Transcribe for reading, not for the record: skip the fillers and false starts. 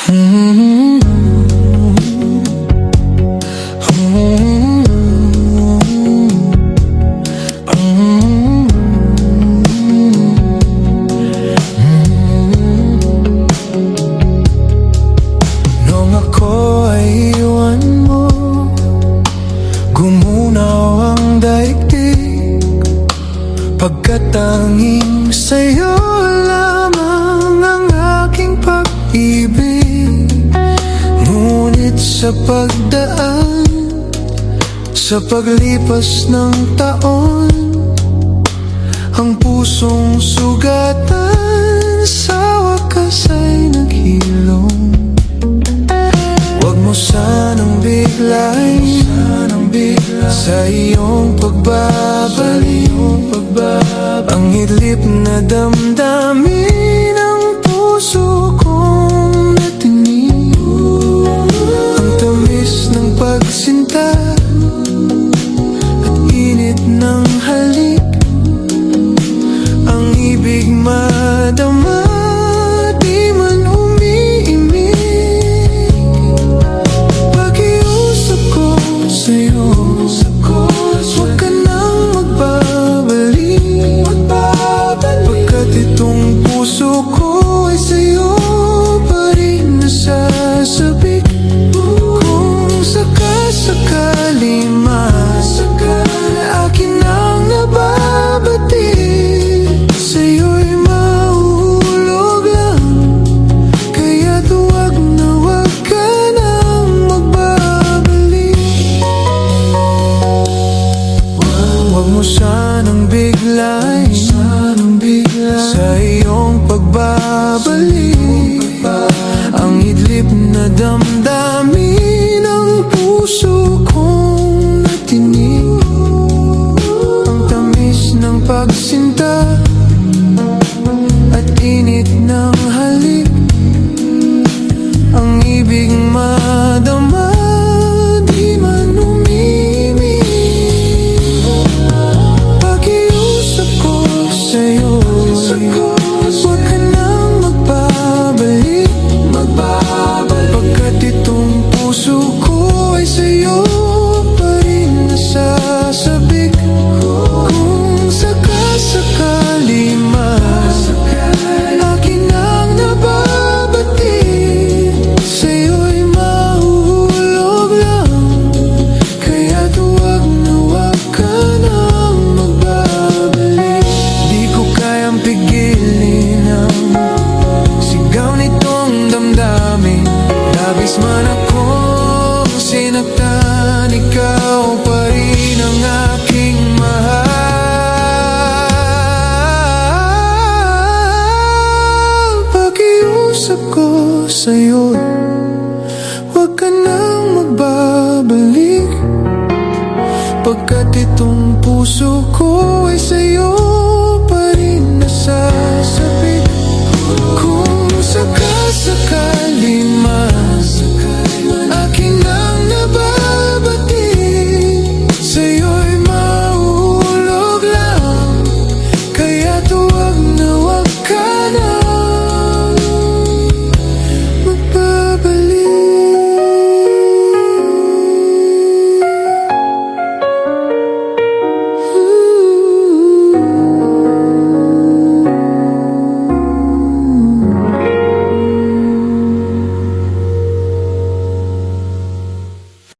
Nung ako ay iwan mo, gumunaw ang daigdig, pagkatanging sa'yo lamang ang aking pag-ibig. Ngunit sa pagdaan, sa paglipas ng taon, ang pusong sugatan sa wakas ay naghilom. Huwag mo sanang biglayin sa iyong pagbabalik ang idlip na damdamin ng puso kong natinig. Ang tamis ng pagsinta at init ng halik, ang ibig madama di man umiimik. Pakiusap ko sa'yo, huwag ka nang magbabalik, pagkat itong puso ko ay sa'yo pa rin nasasabik. Kung sakasakali man akin ang nababatid, sa'yo'y mahuhulog lang, kaya't huwag na huwag ka nang magbabalik. Huwag mo sanang biglayin sa iyong pagbabalik ang idlip na damdamin ng puso kong natinig. Ang tamis ng pagsinta at init ng halik, ang ibig madama di man umimik. Pakiusap ko sa'yo, huwag ka nang magbabalik, pagkat itong puso ko ay sa'yo pa rin nasasabik. Kung sakasakali man akin ang nababatid, sa'yo'y mahuhulog lang, kaya't huwag na huwag ka nang magbabalik. Di ko kayang pigilin ang sigaw nitong damdamin. Labis man akong sinaktan, ikaw pa rin ang aking mahal. Pakiusap ko sa'yo, huwag ka nang magbabalik, pagkat itong puso ko ay sa'yo